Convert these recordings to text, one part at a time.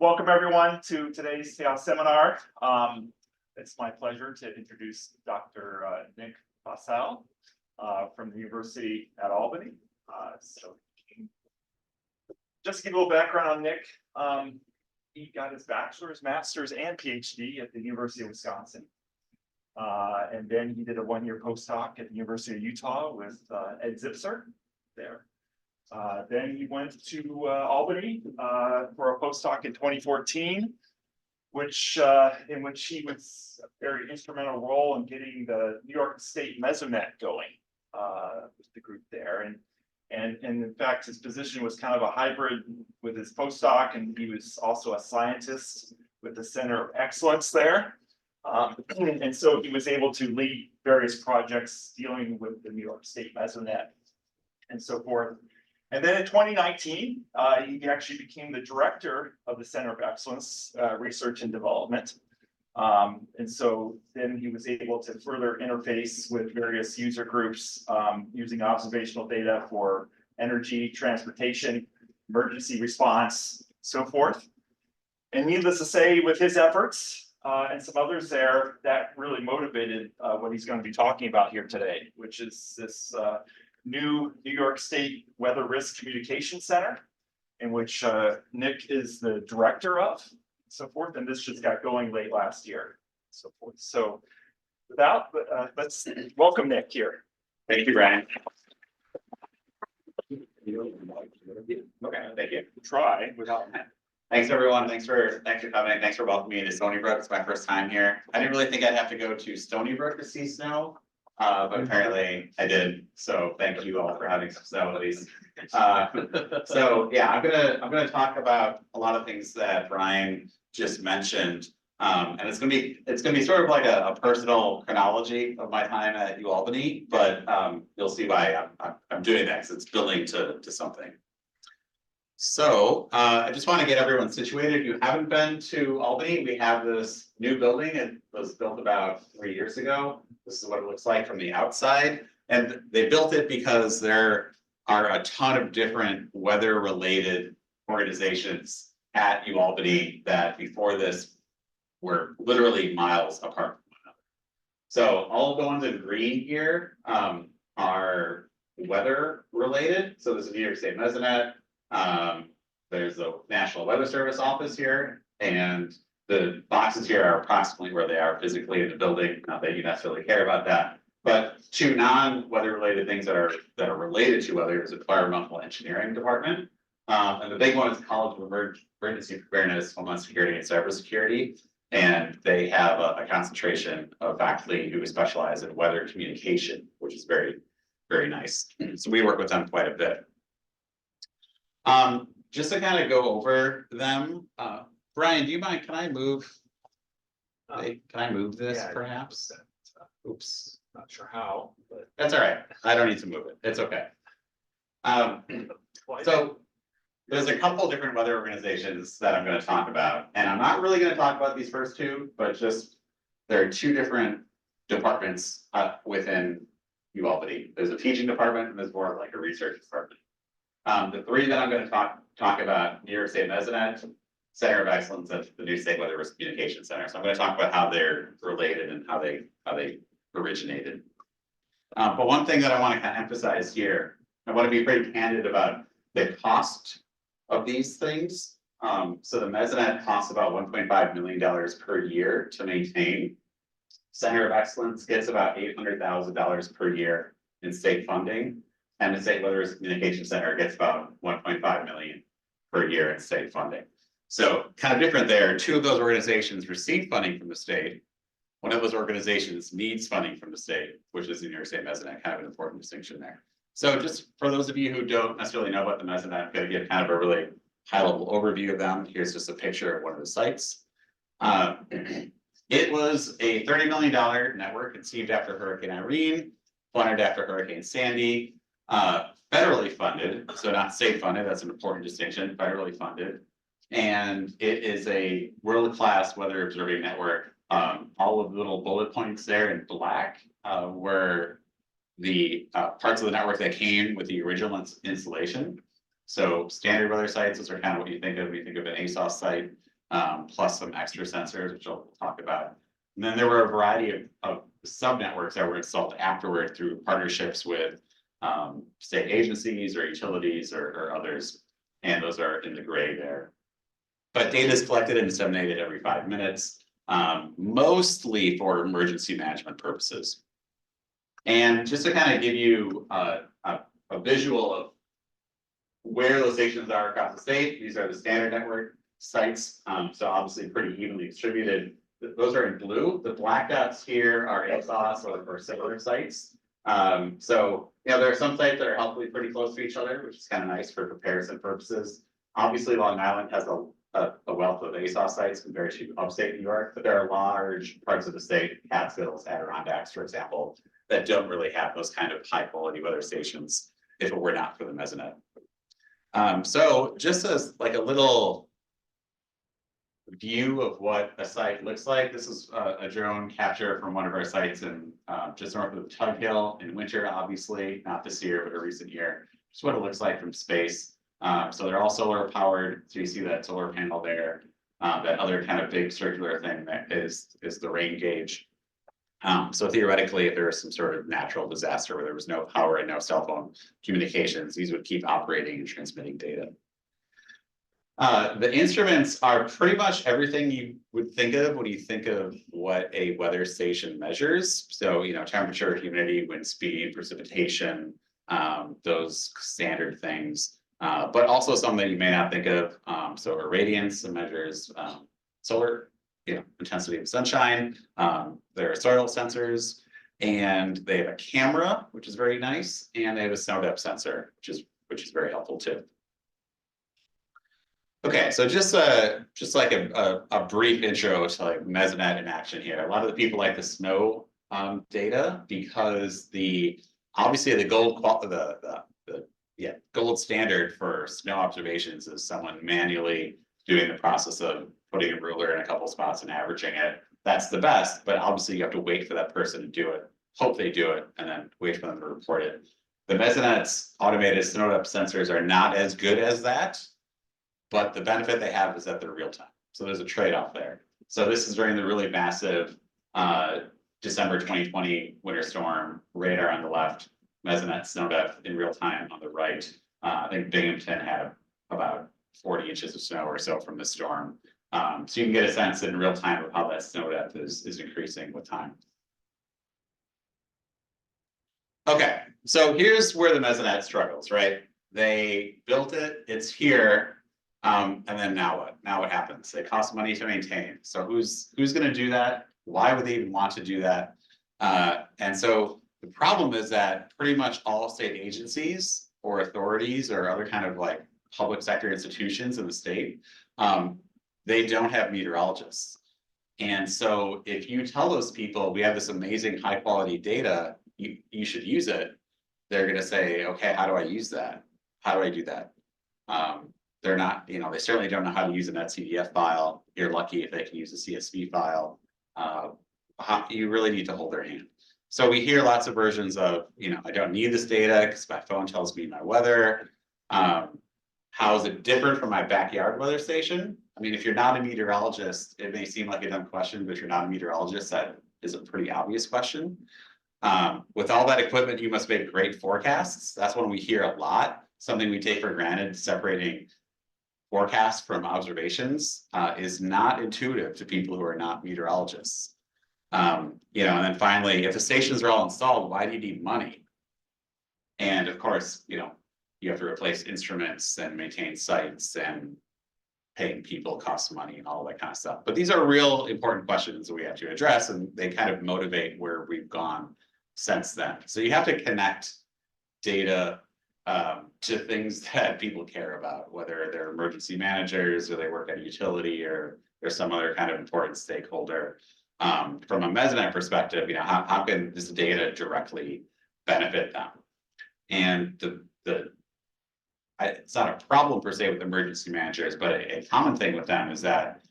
Welcome everyone to today's seminar. It's my pleasure to introduce Dr. Nick Bassill from the University at Albany. So just to give a little background on Nick, he got his bachelor's, master's, and PhD at the University of Wisconsin. And then he did a one-year postdoc at the University of Utah with Ed Zipser there. Then he went to Albany for a postdoc in 2014, in which he was a very instrumental role in getting the New York State Mesonet going with the group there. And in fact, his position was kind of a hybrid with his postdoc, and he was also a scientist with the Center of Excellence there. And so he was able to lead various projects dealing with the New York State Mesonet and so forth. And then in 2019, he actually became the director of the Center of Excellence, Research and Development. And so then he was able to further interface with various user groups using observational data for energy, transportation, emergency response, so forth. And needless to say, with his efforts and some others there, that really motivated what he's going to be talking about here today, which is this new New York State Weather Risk Communication Center, in which Nick is the director of, so forth, and this just got going late last year, so forth. So without, let's welcome Nick here. Thank you, Brian. Okay, thank you. Try without. Thanks, everyone. Thanks for coming. Thanks for welcoming me to Stony Brook. It's my first time here. I didn't really think I'd have to go to Stony Brook to see snow. But apparently I did. So thank you all for having some snow at least. So yeah, I'm gonna talk about a lot of things that Brian just mentioned. And it's gonna be sort of like a personal chronology of my time at UAlbany, but you'll see why I'm doing that, because it's building to something. So I just want to get everyone situated. If you haven't been to Albany, we have this new building. It was built about 3 years ago. This is what it looks like from the outside. And they built it because there are a ton of different weather-related organizations at UAlbany that before this were literally miles apart from one another. So all of the ones in green here are weather-related. So there's a New York State Mesonet. There's the National Weather Service office here, and the boxes here are approximately where they are physically in the building. Not that you necessarily care about that, but two non-weather related things that are related to weather is environmental engineering department. And the big one is College of Emergency Preparedness, Homeland Security, and Cybersecurity. And they have a concentration of faculty who specialize in weather communication, which is very, very nice. So we work with them quite a bit. Just to kind of go over them, Brian, do you mind? Can I move? Can I move this, yeah, perhaps? Oops, Not sure how, but that's all right. I don't need to move it. It's okay. So there's a couple different weather organizations that I'm going to talk about, and I'm not really going to talk about these first two, but just there are two different departments within UAlbany. There's a teaching department, and there's more of like a research department. The three that I'm going to talk about: New York State Mesonet, Center of Excellence, and the New State Weather Risk Communication Center. So I'm going to talk about how they're related and how they originated. But one thing that I want to kind of emphasize here, I want to be pretty candid about the cost of these things. So the Mesonet costs about $1.5 million per year to maintain. Center of Excellence gets about $800,000 per year in state funding. And the State Weather Risk Communication Center gets about $1.5 million per year in state funding. So kind of different there. Two of those organizations receive funding from the state. One of those organizations needs funding from the state, which is the New York State Mesonet, kind of an important distinction there. So just for those of you who don't necessarily know about the Mesonet, I'm going to give kind of a really high-level overview of them. Here's just a picture of one of the sites. It was a $30 million network conceived after Hurricane Irene, funded after Hurricane Sandy. Federally funded, so not state funded. That's an important distinction. Federally funded, and it is a world-class weather observing network. All of the little bullet points there in black were the parts of the network that came with the original installation. So standard weather sites, those are kind of what you think of when you think of an ASOS site. plus some extra sensors, which I'll talk about. And then there were a variety of sub-networks that were installed afterward through partnerships with state agencies or utilities or others, and those are in the gray there. But data is collected and disseminated every 5 minutes, mostly for emergency management purposes. And just to kind of give you a visual of where those stations are across the state, these are the standard network sites, so obviously pretty evenly distributed. Those are in blue. The black dots here are ASOS or similar sites. So there are some sites that are helpfully pretty close to each other, which is kind of nice for comparison purposes. Obviously, Long Island has a wealth of ASOS sites compared to upstate New York, but there are large parts of the state, Catskills, Adirondacks, for example, that don't really have those kind of high quality weather stations if it were not for the Mesonet. So just as like a little view of what a site looks like, this is a drone capture from one of our sites in just north of Tug Hill in winter, obviously, not this year, but a recent year. Just what it looks like from space. So they're all solar powered. So you see that solar panel there. That other kind of big circular thing that is the rain gauge. So theoretically, if there was some sort of natural disaster where there was no power and no cell phone communications, these would keep operating and transmitting data. The instruments are pretty much everything you would think of when you think of what a weather station measures. So, temperature, humidity, wind speed, precipitation, those standard things, but also some that you may not think of. So irradiance measures solar, intensity of sunshine. There are soil sensors, and they have a camera, which is very nice, and they have a snow depth sensor, which is very helpful too. Okay, so just like a brief intro to like Mesonet in action here. A lot of the people like the snow data because obviously the gold standard for snow observations is someone manually doing the process of putting a ruler in a couple spots and averaging it. That's the best, but obviously you have to wait for that person to do it, hope they do it, and then wait for them to report it. The Mesonet's automated snow depth sensors are not as good as that, but the benefit they have is that they're real time. So there's a trade-off there. So this is during the really massive December 2020 winter storm, radar on the left, Mesonet snow depth in real time on the right. I think Binghamton had about 40 inches of snow or so from the storm. So you can get a sense in real time of how that snow depth is increasing with time. Okay, so here's where the Mesonet struggles, right? They built it, it's here, and then now what? Now what happens? It costs money to maintain. So who's going to do that? Why would they even want to do that? And so the problem is that pretty much all state agencies or authorities or other kind of like public sector institutions in the state, they don't have meteorologists. And so if you tell those people we have this amazing high quality data, you should use it, they're going to say, okay, how do I use that? How do I do that? They're not, they certainly don't know how to use a .cdf file. You're lucky if they can use a CSV file. You really need to hold their hand. So we hear lots of versions of, I don't need this data because my phone tells me my weather. How is it different from my backyard weather station? I mean, if you're not a meteorologist, it may seem like a dumb question, but if you're not a meteorologist, that is a pretty obvious question. With all that equipment, you must make great forecasts. That's one we hear a lot. Something we take for granted, separating forecasts from observations, is not intuitive to people who are not meteorologists. And then finally, if the stations are all installed, why do you need money? And of course, you have to replace instruments and maintain sites, and paying people costs money and all that kind of stuff. But these are real important questions that we have to address, and they kind of motivate where we've gone since then. So you have to connect data to things that people care about, whether they're emergency managers or they work at a utility or there's some other kind of important stakeholder. From a Mesonet perspective, how can this data directly benefit them? And it's not a problem per se with emergency managers, but a common thing with them is that,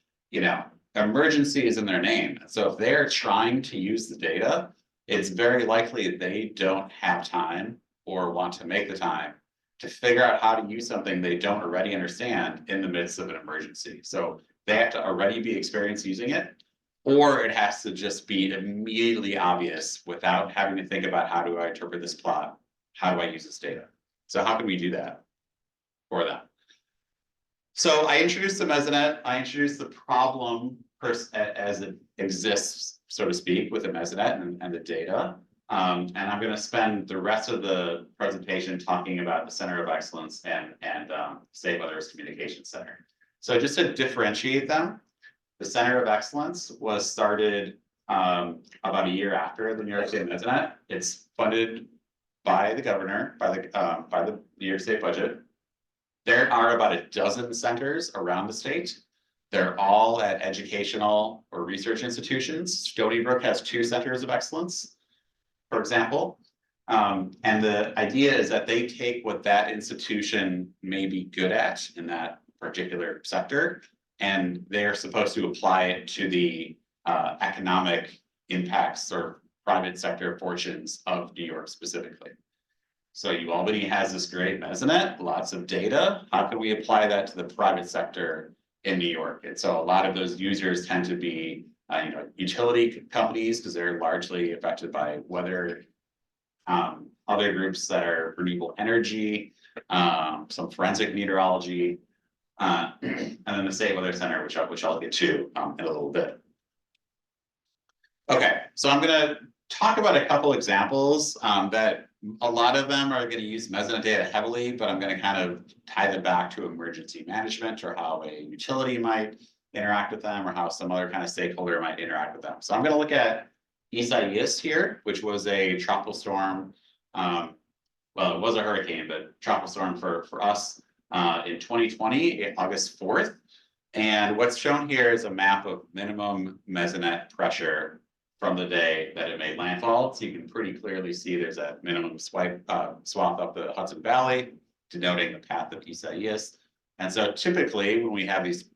emergency is in their name. So if they're trying to use the data, it's very likely they don't have time or want to make the time to figure out how to use something they don't already understand in the midst of an emergency. So they have to already be experienced using it, or it has to just be immediately obvious without having to think about how do I interpret this plot? How do I use this data? So how can we do that for them? So I introduced the mesonet. I introduced the problem as it exists, so to speak, with the mesonet and the data. And I'm going to spend the rest of the presentation talking about the Center of Excellence and State Weather's Communication Center. So just to differentiate them, the Center of Excellence was started about a year after the New York State Mesonet. It's funded by the governor, by the New York State budget. There are about a dozen centers around the state. They're all at educational or research institutions. Stony Brook has 2 centers of excellence, for example. And the idea is that they take what that institution may be good at in that particular sector, and they're supposed to apply it to the economic impacts or private sector fortunes of New York specifically. So UAlbany has this great mesonet, lots of data. How can we apply that to the private sector in New York? And so a lot of those users tend to be utility companies, because they're largely affected by weather. Other groups that are renewable energy, some forensic meteorology, and then the State Weather Center, which I'll get to in a little bit. Okay, so I'm going to talk about a couple examples that a lot of them are going to use mesonet data heavily, but I'm going to kind of tie them back to emergency management or how a utility might interact with them or how some other kind of stakeholder might interact with them. So I'm going to look at Isaias here, which was a tropical storm. Well, it was a hurricane, but tropical storm for us in 2020, August 4th. And what's shown here is a map of minimum mesonet pressure from the day that it made landfall. So you can pretty clearly see there's a minimum swath up the Hudson Valley, denoting the path of Isaias. And so typically when we have these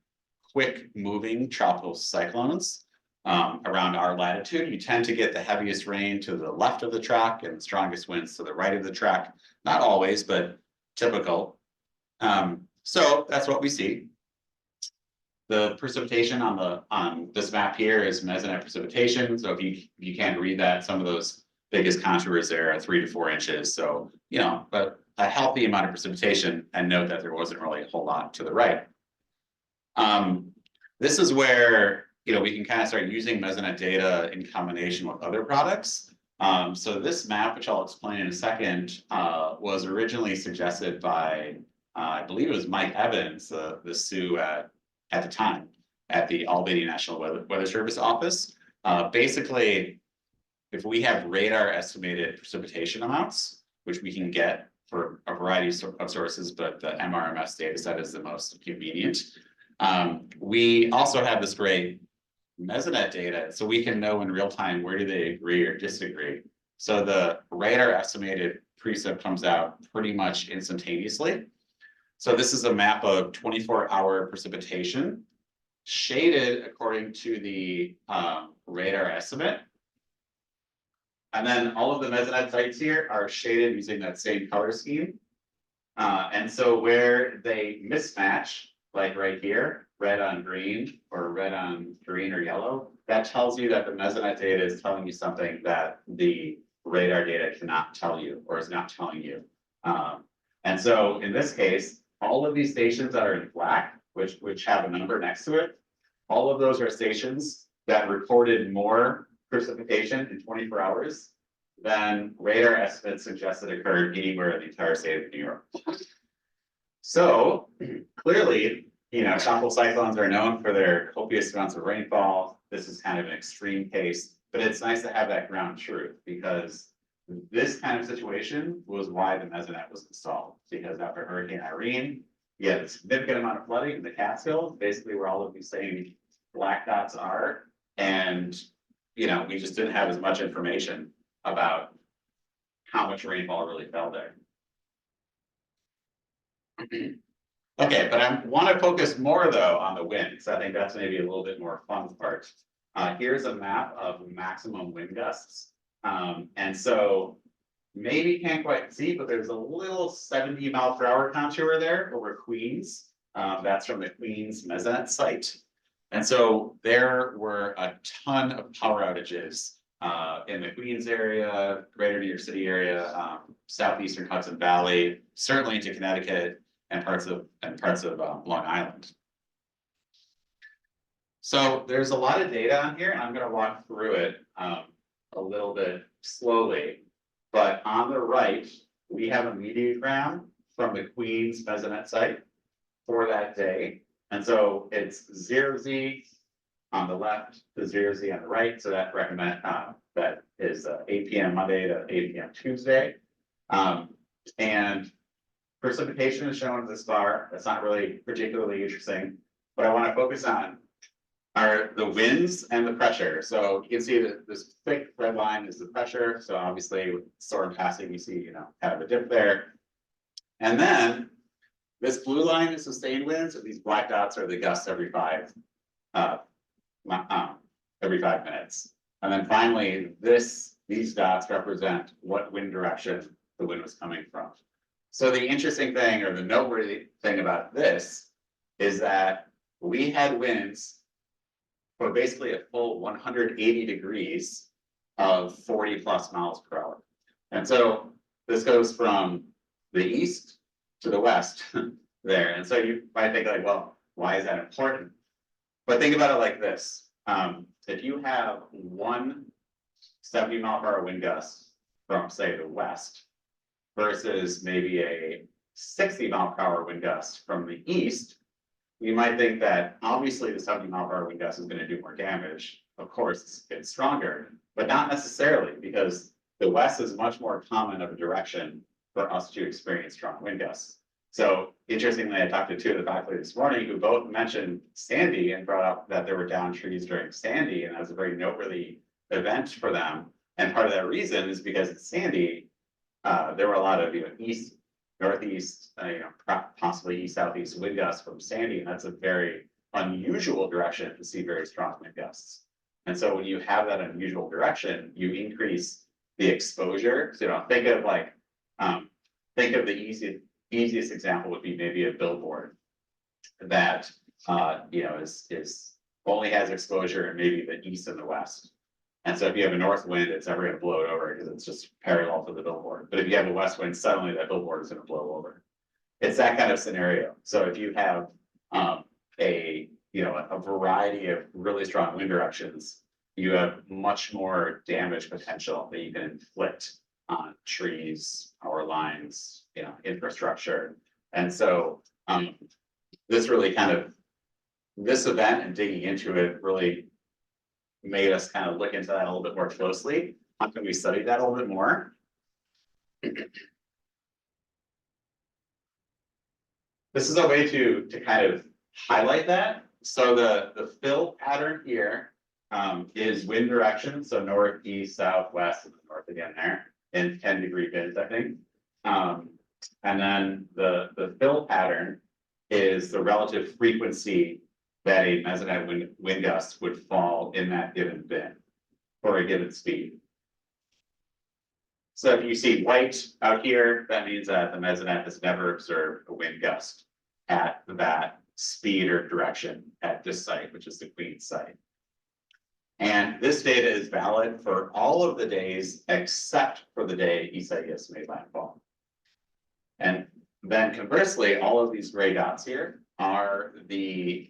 quick moving tropical cyclones around our latitude, you tend to get the heaviest rain to the left of the track and the strongest winds to the right of the track. Not always, but typical. So that's what we see. The precipitation on this map here is mesonet precipitation. So if you can't read that, some of those biggest contours there are 3 to 4 inches. So, but a healthy amount of precipitation, and note that there wasn't really a whole lot to the right. This is where, we can kind of start using mesonet data in combination with other products. So this map, which I'll explain in a second, was originally suggested by, I believe it was Mike Evans, the SU at the time at the Albany National Weather Service office. Basically, if we have radar estimated precipitation amounts, which we can get for a variety of sources, but the MRMS data set is the most convenient. We also have this great mesonet data, so we can know in real time where do they agree or disagree. So the radar estimated precip comes out pretty much instantaneously. So this is a map of 24-hour precipitation, shaded according to the radar estimate. And then all of the mesonet sites here are shaded using that same color scheme. And so where they mismatch, like right here, red on green or red on green or yellow, that tells you that the mesonet data is telling you something that the radar data cannot tell you or is not telling you. And so in this case, all of these stations that are in black, which have a number next to it, all of those are stations that recorded more precipitation in 24 hours than radar estimates suggested occurred anywhere in the entire state of New York. So clearly, tropical cyclones are known for their copious amounts of rainfall. This is kind of an extreme case, but it's nice to have that ground truth, because this kind of situation was why the mesonet was installed, because after Hurricane Irene, you had a significant amount of flooding in the Catskills, basically where all of these same black dots are. And, we just didn't have as much information about how much rainfall really fell there. Okay, but I want to focus more though on the wind, because I think that's maybe a little bit more fun part. Here's a map of maximum wind gusts. And so maybe you can't quite see, but there's a little 70-mile-per-hour contour there over Queens. That's from the Queens mesonet site. And so there were a ton of power outages in the Queens area, greater New York City area, southeastern Hudson Valley, certainly into Connecticut and parts of Long Island. So there's a lot of data on here, and I'm going to walk through it a little bit slowly. But on the right, we have a mediogram from the Queens Mesonet site for that day. And so it's 0Z on the left to 0Z on the right. So that that is 8 p.m. Monday to 8 p.m. Tuesday. And precipitation is shown in this bar. That's not really particularly interesting. What I want to focus on are the winds and the pressure. So you can see that this thick red line is the pressure. So obviously with storm passing, you see, kind of a dip there. And then this blue line is sustained winds, and these black dots are the gusts every 5 minutes. And then finally, these dots represent what wind direction the wind was coming from. So the interesting thing, or the noteworthy thing about this, is that we had winds for basically a full 180 degrees of 40 plus miles per hour. And so this goes from the east to the west there. And so you might think like, well, why is that important? But think about it like this. If you have one 70 mile per hour wind gust from say the west versus maybe a 60 mile per hour wind gust from the east, you might think that obviously the 70 mile per hour wind gust is going to do more damage. Of course, it's strong,er but not necessarily, because the west is much more common of a direction for us to experience strong wind gusts. So interestingly, I talked to 2 of the faculty this morning who both mentioned Sandy and brought up that there were downed trees during Sandy, and that was a very noteworthy event for them. And part of that reason is because at Sandy, there were a lot of east, northeast, possibly east southeast wind gusts from Sandy, and that's a very unusual direction to see very strong wind gusts. And so when you have that unusual direction, you increase the exposure. So think of like the easiest example would be maybe a billboard that is only has exposure in maybe the east and the west. And so if you have a north wind, it's never going to blow it over because it's just parallel to the billboard. But if you have a west wind, suddenly that billboard is going to blow over. It's that kind of scenario. So if you have a variety of really strong wind directions, you have much more damage potential that you can inflict on trees, power lines, infrastructure. And so this event and digging into it really made us kind of look into that a little bit more closely. How can we study that a little bit more? This is a way to kind of highlight that. So the fill pattern here is wind direction. So north, east, south, west, and the north again there in 10-degree bins, I think. And then the fill pattern is the relative frequency that a mesonet wind gust would fall in that given bin for a given speed. So if you see white out here, that means that the mesonet has never observed a wind gust at that speed or direction at this site, which is the Queens site. And this data is valid for all of the days except for the day Isaias made landfall. And then conversely, all of these gray dots here are the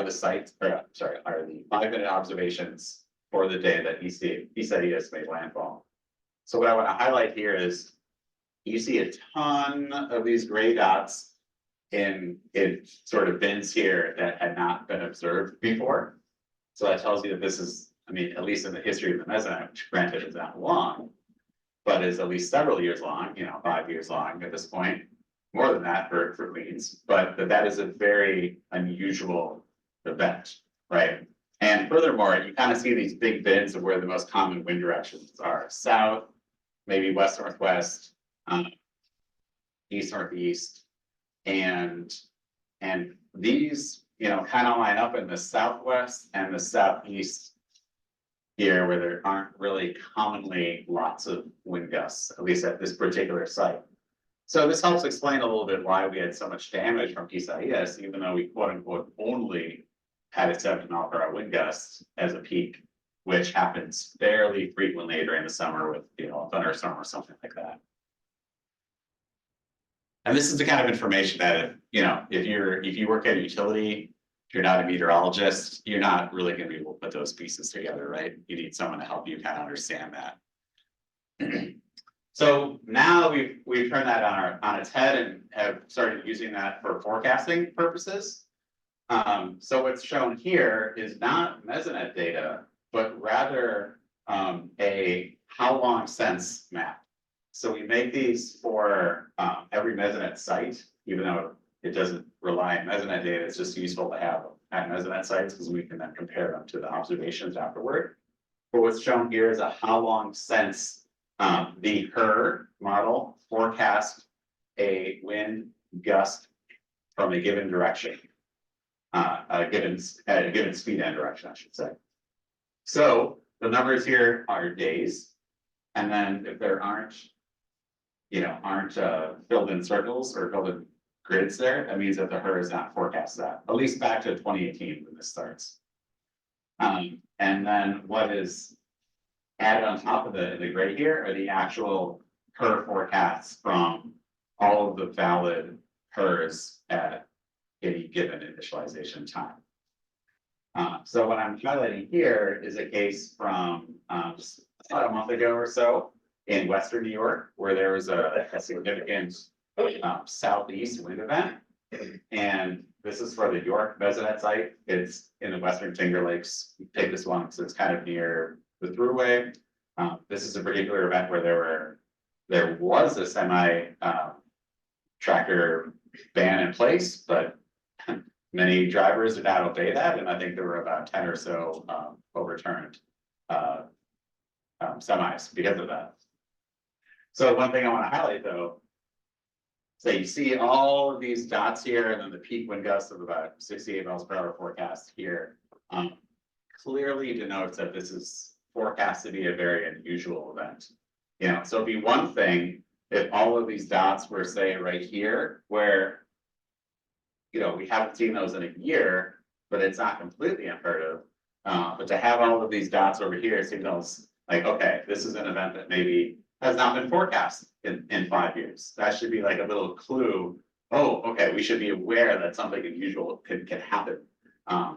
sites, or sorry, are the 5-minute observations for the day that Isaias made landfall. So what I want to highlight here is you see a ton of these gray dots in sort of bins here that had not been observed before. So that tells you that this is, I mean, at least in the history of the mesonet, which granted is not long, but is at least several years long, 5 years long at this point, more than that for Queens, but that is a very unusual event, right? And furthermore, you kind of see these big bins of where the most common wind directions are: south, maybe west northwest, east northeast, and these kind of line up in the southwest and the southeast here, where there aren't really commonly lots of wind gusts, at least at this particular site. So this helps explain a little bit why we had so much damage from Isaias, even though we quote unquote only had a 70-mile-per-hour wind gust as a peak, which happens fairly frequently during the summer with, you know, a thunderstorm or something like that. And this is the kind of information that, you know, if you work at a utility, if you're not a meteorologist, you're not really going to be able to put those pieces together, right? You need someone to help you kind of understand that. So now we've turned that on its head and have started using that for forecasting purposes. So what's shown here is not mesonet data, but rather a how long since map. So we make these for every mesonet site, even though it doesn't rely on mesonet data, it's just useful to have at mesonet sites because we can then compare them to the observations afterward. But what's shown here is a how long since the HER model forecast a wind gust from a given direction, a given speed and direction, I should say. So the numbers here are days, and then if there aren't filled in circles or filled in grids there, that means that the HER is not forecast that, at least back to 2018 when this starts. And then what is added on top of the grid here are the actual HER forecasts from all of the valid HERs at any given initialization time. So what I'm highlighting here is a case from just about a month ago or so in Western New York, where there was a significant southeast wind event. And this is for the York mesonet site. It's in the Western Finger Lakes. You take this one because it's kind of near the thruway. This is a particular event where there was a semi tractor ban in place, but many drivers did not obey that, and I think there were about 10 or so overturned semis because of that. So one thing I want to highlight though, so you see all of these dots here, and then the peak wind gust of about 68 miles per hour forecast here, clearly denotes that this is forecast to be a very unusual event. You know, so it'd be one thing if all of these dots were, say, right here, where, you know, we haven't seen those in a year, but it's not completely unheard of. But to have all of these dots over here signals like, okay, this is an event that maybe has not been forecast in 5 years. That should be like a little clue. Oh, okay, we should be aware that something unusual can happen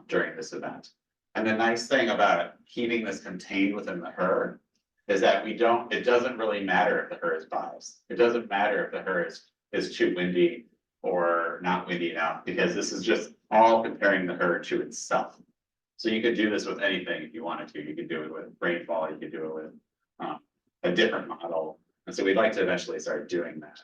during this event. And the nice thing about keeping this contained within the HER is that it doesn't really matter if the HER is biased. It doesn't matter if the HER is too windy or not windy enough, because this is just all comparing the HER to itself. So you could do this with anything if you wanted to. You could do it with rainfall, you could do it with a different model. And so we'd like to eventually start doing that.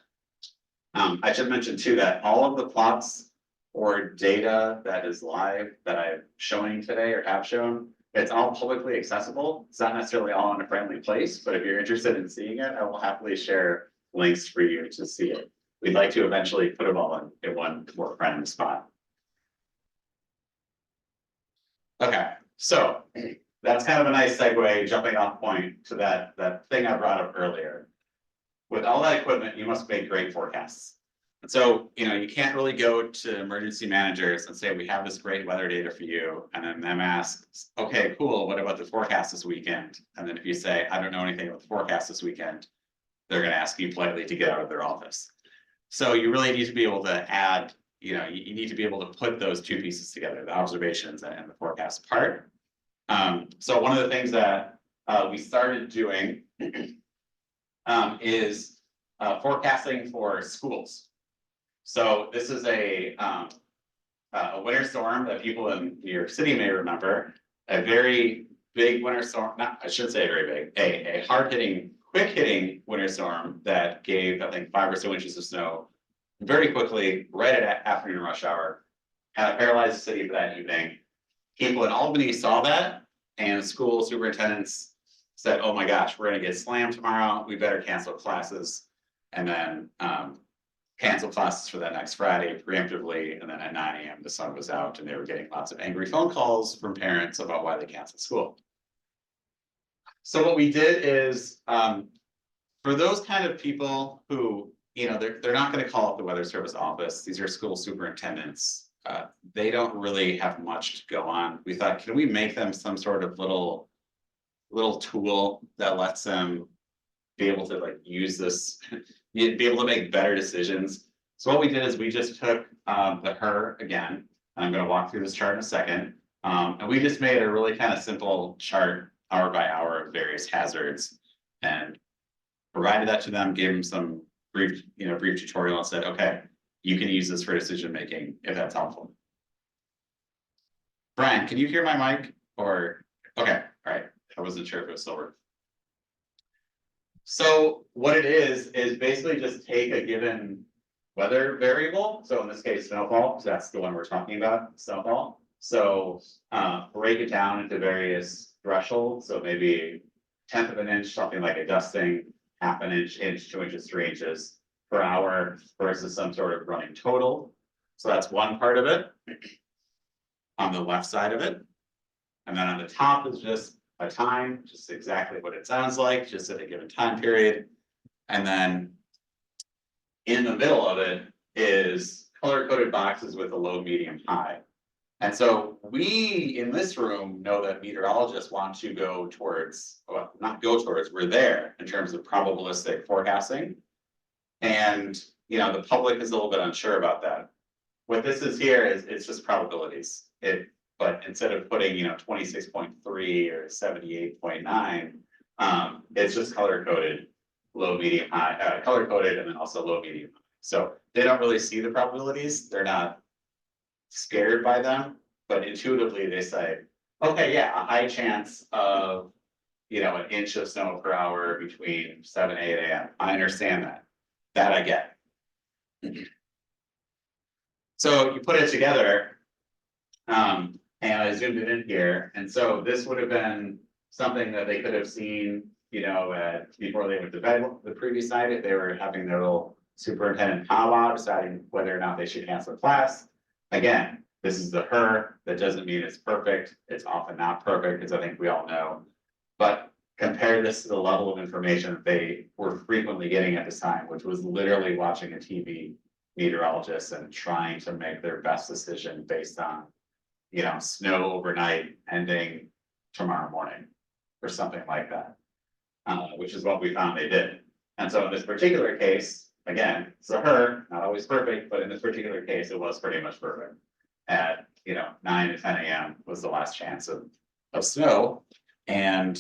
I should mention too that all of the plots or data that is live that I'm showing today or have shown, it's all publicly accessible. It's not necessarily all in a friendly place, but if you're interested in seeing it, I will happily share links for you to see it. We'd like to eventually put them all in one more friendly spot. Okay, so that's kind of a nice segue, jumping off point to that thing I brought up earlier. With all that equipment, you must make great forecasts. And so, you know, you can't really go to emergency managers and say, we have this great weather data for you. And then them ask, okay, cool, what about the forecast this weekend? And then if you say, I don't know anything about the forecast this weekend, they're going to ask you politely to get out of their office. So you really need to be able to add, you know, you need to be able to put those two pieces together, the observations and the forecast part. So one of the things that we started doing is forecasting for schools. So this is a winter storm that people in New York City may remember, a very big winter storm, I shouldn't say very big, a hard-hitting, quick-hitting winter storm that gave, I think, 5 or so inches of snow very quickly, right at afternoon rush hour, kind of paralyzed the city for that evening. People in Albany saw that, and school superintendents said, oh my gosh, we're going to get slammed tomorrow, we better cancel classes, and then cancel classes for that next Friday preemptively, and then at 9 a.m. the sun was out and they were getting lots of angry phone calls from parents about why they canceled school. So what we did is, for those kind of people who, you know, they're not going to call up the Weather Service office, these are school superintendents, they don't really have much to go on. We thought, can we make them some sort of little tool that lets them be able to like use this, be able to make better decisions. So what we did is we just took the her again, and I'm gonna walk through this chart in a second. And we just made a really kind of simple chart, hour by hour, of various hazards, and provided that to them, gave them some brief tutorial, and said, okay, you can use this for decision making if that's helpful. Brian, can you hear my mic? Or, okay, all right, I wasn't sure if it was silver. So what it is basically just take a given weather variable. So in this case, snowfall, so that's the one we're talking about, snowfall. So break it down into various thresholds. So maybe 1/10 of an inch, something like a dusting, 1/2 an inch, 2 inches, 3 inches per hour versus some sort of running total. So that's one part of it on the left side of it. And then on the top is just a time, just exactly what it sounds like, just at a given time period. And then in the middle of it is color-coded boxes with a low, medium, high. And so we in this room know that meteorologists want to go towards, well, not go towards, we're there in terms of probabilistic forecasting. And the public is a little bit unsure about that. What this is here is it's just probabilities. But instead of putting 26.3 or 78.9, it's just color coded, low, medium, high, color coded, and then also low, medium. So they don't really see the probabilities. They're not scared by them, but intuitively they say, okay, yeah, a high chance of 1 inch of snow per hour between 7 and 8 a.m. I understand that. That I get. So you put it together, and I zoomed it in here, and so this would have been something that they could have seen, before they went to bed the previous night, if they were having their little superintendent powwow, deciding whether or not they should cancel class. Again, this is the her. That doesn't mean it's perfect. It's often not perfect, as I think we all know. But compare this to the level of information that they were frequently getting at this time, which was literally watching a TV meteorologist and trying to make their best decision based on snow overnight ending tomorrow morning or something like that, which is what we found they did. And so in this particular case, again, it's a her, not always perfect, but in this particular case, it was pretty much perfect. At 9 to 10 a.m. was the last chance of snow. And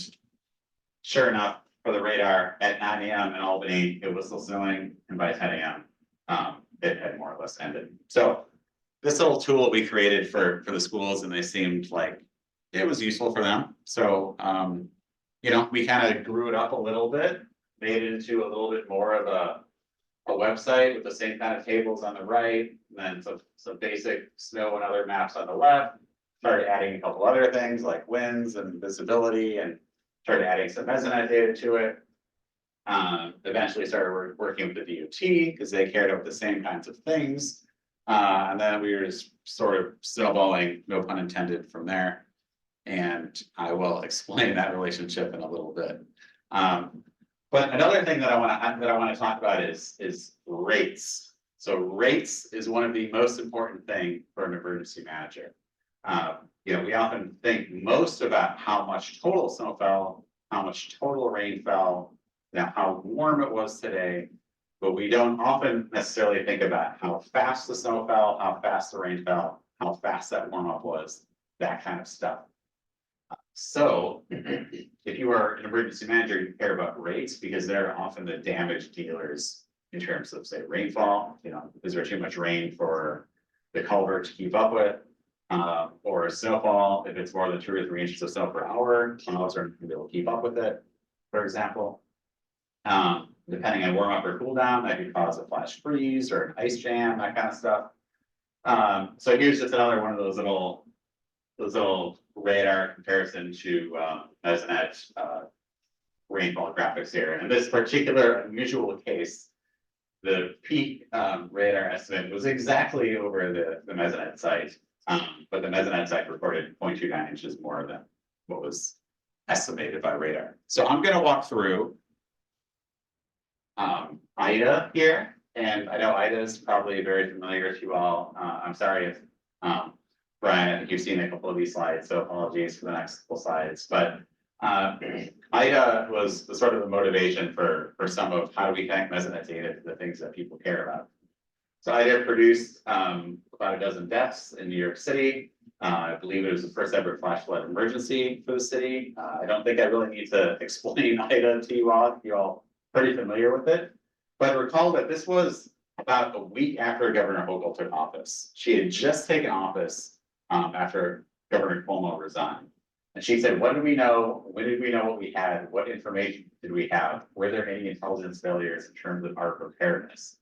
sure enough, for the radar at 9 a.m. in Albany, it was still snowing, and by 10 a.m. It had more or less ended. So this little tool we created for the schools, and they seemed like it was useful for them. So we kind of grew it up a little bit, made it into a little bit more of a website with the same kind of tables on the right, and then some basic snow and other maps on the left. Started adding a couple other things like winds and visibility, and started adding some mesonet data to it. Eventually started working with the DOT because they cared about the same kinds of things. And then we were just sort of snowballing, no pun intended, from there. And I will explain that relationship in a little bit. But another thing that I want to talk about is rates. So rates is one of the most important thing for an emergency manager. We often think most about how much total snow fell, how much total rain fell, how warm it was today, but we don't often necessarily think about how fast the snow fell, how fast the rain fell, how fast that warm up was, that kind of stuff. So if you are an emergency manager, you care about rates because they're often the damage dealers in terms of, say, rainfall. Is there too much rain for the culvert to keep up with? Or snowfall, if it's more than 2 or 3 inches of snow per hour, tunnels aren't going to be able to keep up with it, for example. Depending on warm up or cool down, that could cause a flash freeze or an ice jam, that kind of stuff. So here's just another one of those little radar comparison to mesonet rainfall graphics here. In this particular unusual case, the peak radar estimate was exactly over the mesonet site, but the mesonet site recorded 0.29 inches more than what was estimated by radar. So I'm going to walk through Ida here, and I know Ida is probably very familiar to you all. I'm sorry if Brian, I think you've seen a couple of these slides, so apologies for the next couple slides, but IDA was the sort of the motivation for some of how do we connect Mesonet data to the things that people care about. So IDA produced about a dozen deaths in New York City. I believe it was the first ever flash flood emergency for the city. I don't think I really need to explain IDA to you all. You're all pretty familiar with it. But recall that this was about a week after Governor Hochul took office. She had just taken office after Governor Cuomo resigned. And she said, what do we know? When did we know what we had? What information did we have? Were there any intelligence failures in terms of our preparedness?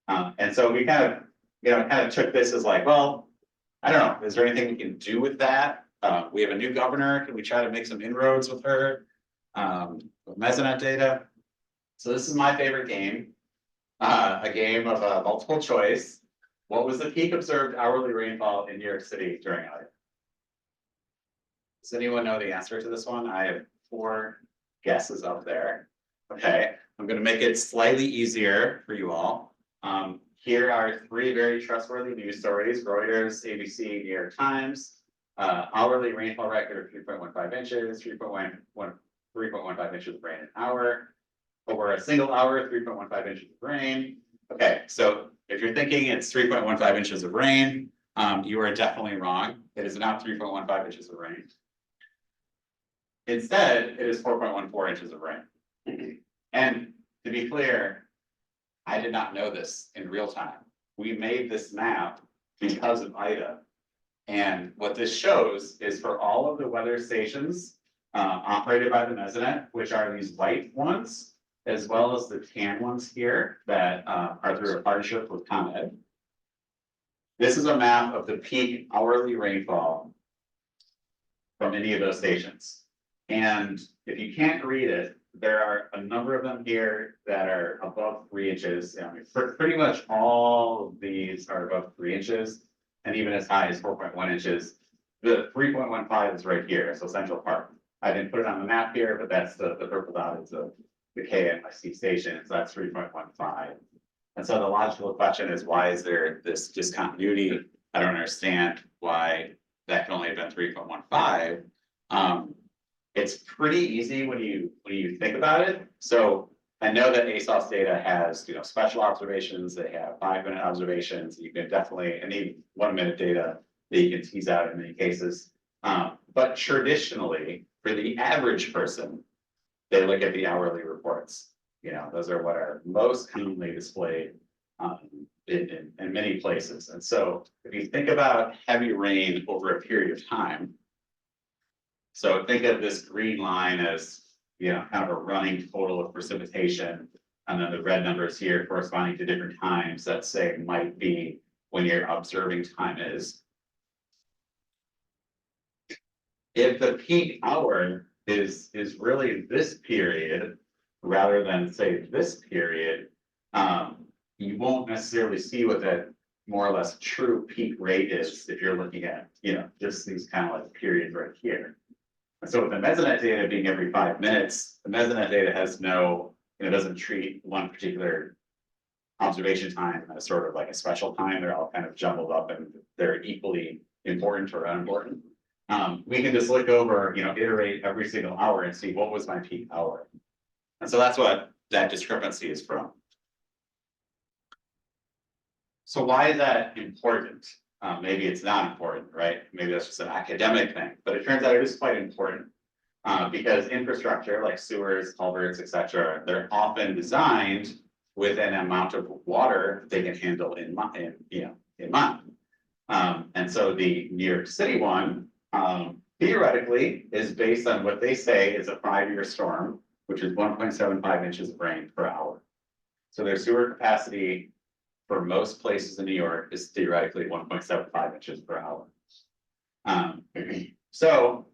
And so we kind of took this as like, well, I don't know, is there anything we can do with that? We have a new governor. Can we try to make some inroads with her? With Mesonet data? So this is my favorite game, a game of multiple choice. What was the peak observed hourly rainfall in New York City during IDA? Does anyone know the answer to this one? I have 4 guesses up there. Okay, I'm going to make it slightly easier for you all. Here are 3 very trustworthy news stories: Reuters, ABC, New York Times. Hourly rainfall record of 3.15 inches, 3.15 inches of rain an hour. Over a single hour, 3.15 inches of rain. Okay, so if you're thinking it's 3.15 inches of rain, you are definitely wrong. It is not 3.15 inches of rain. Instead, it is 4.14 inches of rain. And to be clear, I did not know this in real time. We made this map because of IDA. And what this shows is for all of the weather stations operated by the Mesonet, which are these white ones, as well as the tan ones here that are through a partnership with ComEd. This is a map of the peak hourly rainfall from any of those stations. And if you can't read it, there are a number of them here that are above 3 inches. I mean, pretty much all of these are above 3 inches, and even as high as 4.1 inches. The 3.15 is right here, so Central Park. I didn't put it on the map here, but that's the purple dot is the KNYC station, so that's 3.15. And so the logical question is, why is there this discontinuity? I don't understand why that can only have been 3.15. It's pretty easy when you think about it. So I know that ASOS data has special observations. They have 5-minute observations. You can definitely need 1-minute data that you can tease out in many cases. But traditionally, for the average person, they look at the hourly reports. Those are what are most commonly displayed in many places. And so if you think about heavy rain over a period of time, so think of this green line as kind of a running total of precipitation, and then the red numbers here corresponding to different times that say might be when your observing time is. If the peak hour is really this period rather than say this period, you won't necessarily see what that more or less true peak rate is if you're looking at just these kind of like periods right here. And so with the Mesonet data being every 5 minutes, the Mesonet data has no, doesn't treat one particular observation time as sort of like a special time. They're all kind of jumbled up and they're equally important or unimportant. We can just look over, iterate every single hour and see what was my peak hour. And so that's what that discrepancy is from. So why is that important? Maybe it's not important, right? Maybe that's just an academic thing, but it turns out it is quite important because infrastructure like sewers, culverts, etc., they're often designed with an amount of water they can handle in mind. And so the New York City one theoretically is based on what they say is a 5-year storm, which is 1.75 inches of rain per hour. So their sewer capacity for most places in New York is theoretically 1.75 inches per hour. So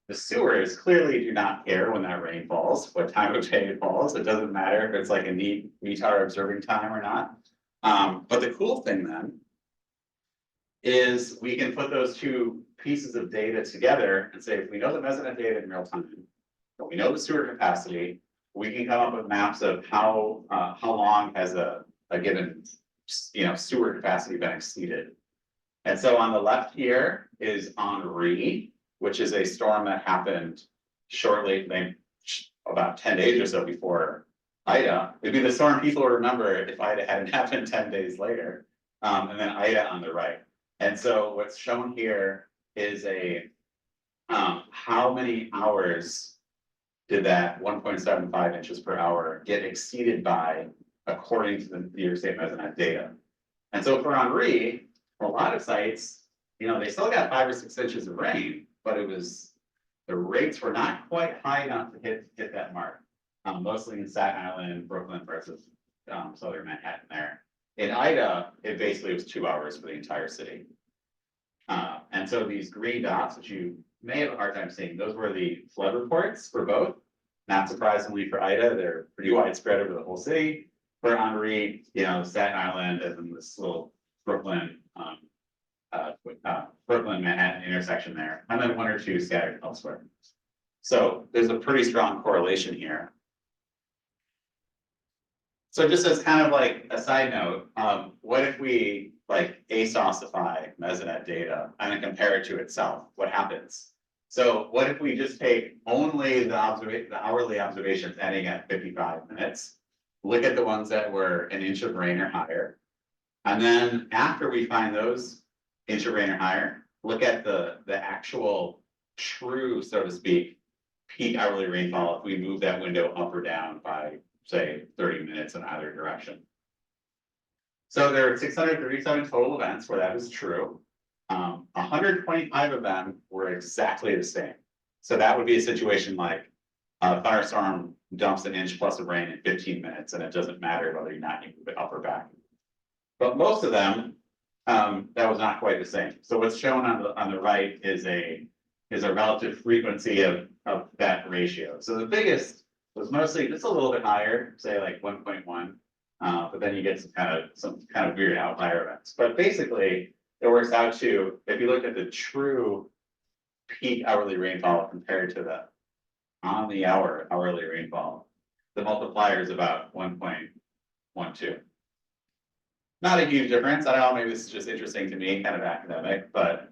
the sewers clearly do not care when that rain falls, what time of day it falls. It doesn't matter if it's like a neat METAR observing time or not. But the cool thing then is we can put those 2 pieces of data together and say, if we know the Mesonet data in real time, but we know the sewer capacity, we can come up with maps of how long has a given sewer capacity been exceeded. And so on the left here is Henri, which is a storm that happened shortly, about 10 days or so before Ida. It'd be the storm people would remember if Ida hadn't happened 10 days later. And then Ida on the right. And so what's shown here is how many hours did that 1.75 inches per hour get exceeded by according to the New York State Measurement data. And so for Henri, for a lot of sites, they still got 5 or 6 inches of rain, but the rates were not quite high enough to hit that mark. Mostly in Staten Island, Brooklyn versus southern Manhattan there. In Ida, it basically was 2 hours for the entire city. And so these green dots, which you may have a hard time seeing, those were the flood reports for both. Not surprisingly for Ida, they're pretty widespread over the whole city. For Henri, Staten Island and then this little Brooklyn, Manhattan intersection there, and then 1 or 2 scattered elsewhere. So there's a pretty strong correlation here. So just as kind of like a side note, what if we ASOSify Mesonet data and then compare it to itself? What happens? So what if we just take only the hourly observations ending at 55 minutes, look at the ones that were an inch of rain or higher, and then after we find those inch of rain or higher, look at the actual true, so to speak, peak hourly rainfall if we move that window up or down by, say, 30 minutes in either direction. So there are 637 total events where that is true. 125 of them were exactly the same. So that would be a situation like a thunderstorm dumps an inch plus of rain in 15 minutes, and it doesn't matter whether or not you move it up or back. But most of them, that was not quite the same. So what's shown on the right is a relative frequency of that ratio. So the biggest was mostly just a little bit higher, say like 1.1, but then you get some kind of weird outlier events. But basically, it works out to, if you look at the true peak hourly rainfall compared to the on the hour hourly rainfall, the multiplier is about 1.12. Not a huge difference. I don't know, maybe this is just interesting to me, kind of academic, but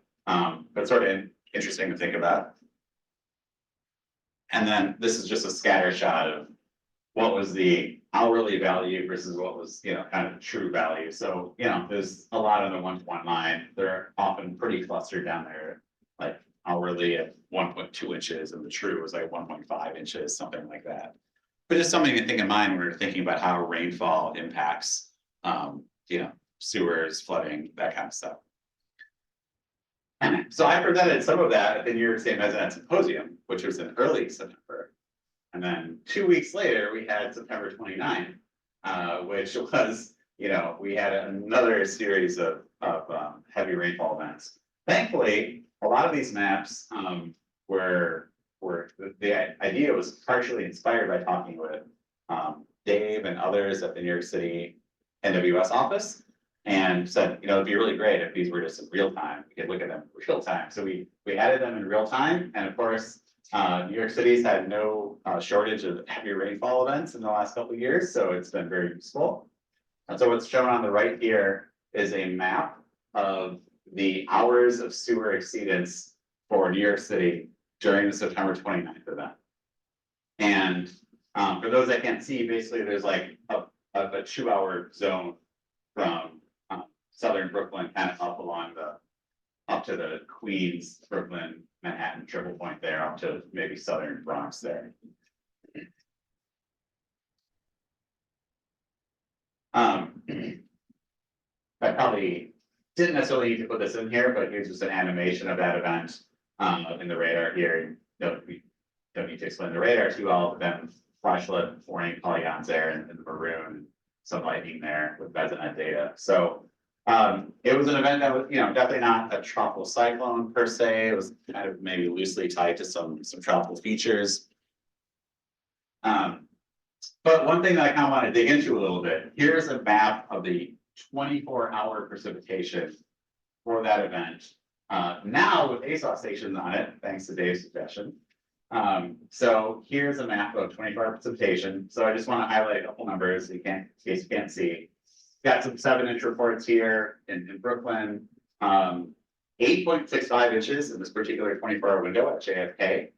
sort of interesting to think about. And then this is just a scatter shot of what was the hourly value versus what was, kind of true value. So, there's a lot on the 1-to-1 line. They're often pretty clustered down there, like hourly at 1.2 inches, and the true was like 1.5 inches, something like that. But just something to think in mind when we're thinking about how rainfall impacts, sewers, flooding, that kind of stuff. So I presented some of that at the New York State Mesonet Symposium, which was in early September. And then 2 weeks later, we had September 29th, which was, we had another series of heavy rainfall events. Thankfully, a lot of these maps were the idea was partially inspired by talking with Dave and others at the New York City NWS office, and said, it'd be really great if these were just in real time. We could look at them in real time. So we added them in real time, and of course, New York City's had no shortage of heavy rainfall events in the last couple of years, so it's been very useful. And so what's shown on the right here is a map of the hours of sewer exceedance for New York City during the September 29th event. And for those that can't see, basically there's like a 2-hour zone from southern Brooklyn kind of up to the Queens, Brooklyn, Manhattan triple point there, up to maybe southern Bronx there. I probably didn't necessarily need to put this in here, but here's just an animation of that event in the radar here. We don't need to explain the radar too well, but then flashlight warning polygons there in the maroon, some lightning there with Mesonet data. So it was an event that was, definitely not a tropical cyclone per se. It was kind of maybe loosely tied to some tropical features. But one thing that I kind of want to dig into a little bit, here's a map of the 24-hour precipitation for that event. Now with ASOS stations on it, thanks to Dave's suggestion. So here's a map of 24-hour precipitation. So I just want to highlight a couple numbers in case you can't see. Got some 7-inch reports here in Brooklyn, 8.65 inches in this particular 24-hour window at JFK.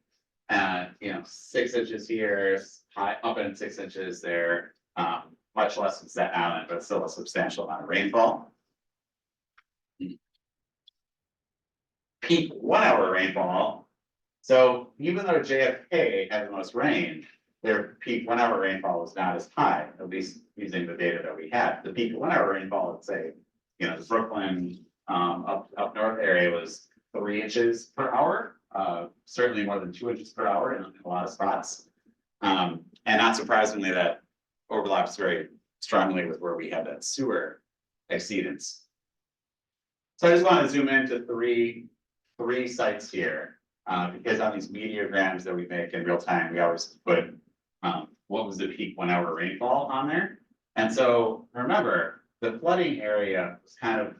6 inches here, high up in 6 inches there, much less than Staten Island, but still a substantial amount of rainfall. Peak 1 hour rainfall. So even though JFK had the most rain, their peak 1 hour rainfall was not as high, at least using the data that we had. The peak 1 hour rainfall, let's say, the Brooklyn up north area was 3 inches per hour, certainly more than 2 inches per hour in a lot of spots. And not surprisingly, that overlaps very strongly with where we had that sewer exceedance. So I just want to zoom into three sites here, because on these mediograms that we make in real time, we always put what was the peak 1 hour rainfall on there. And so remember, the flooding area was kind of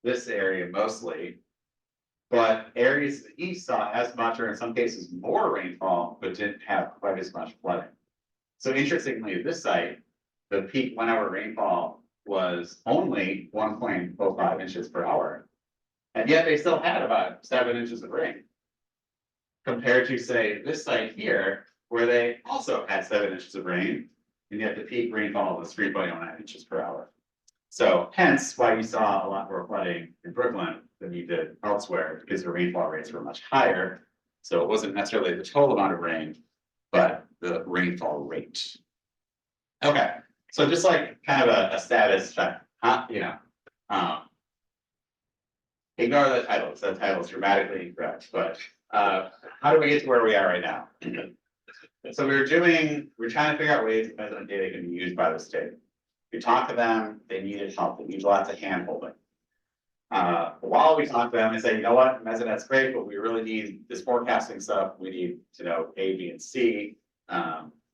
this area mostly, but areas to the east saw as much, or in some cases more rainfall, but didn't have quite as much flooding. So interestingly, this site, the peak 1 hour rainfall was only 1.05 inches per hour. And yet they still had about 7 inches of rain. Compared to, say, this site here, where they also had 7 inches of rain, and yet the peak rainfall was 3.09 inches per hour. So hence why you saw a lot more flooding in Brooklyn than you did elsewhere, because the rainfall rates were much higher. So it wasn't necessarily the total amount of rain, but the rainfall rate. Okay, so just like kind of a status check, ignore the titles. That title is dramatically incorrect, but how do we get to where we are right now? So we're trying to figure out ways that measurement data can be used by the state. We talked to them, they needed help, they needed lots of hand holding. While we talk to them, they say, you know what, Mesonet's great, but we really need this forecasting stuff. We need to know A, B, and C.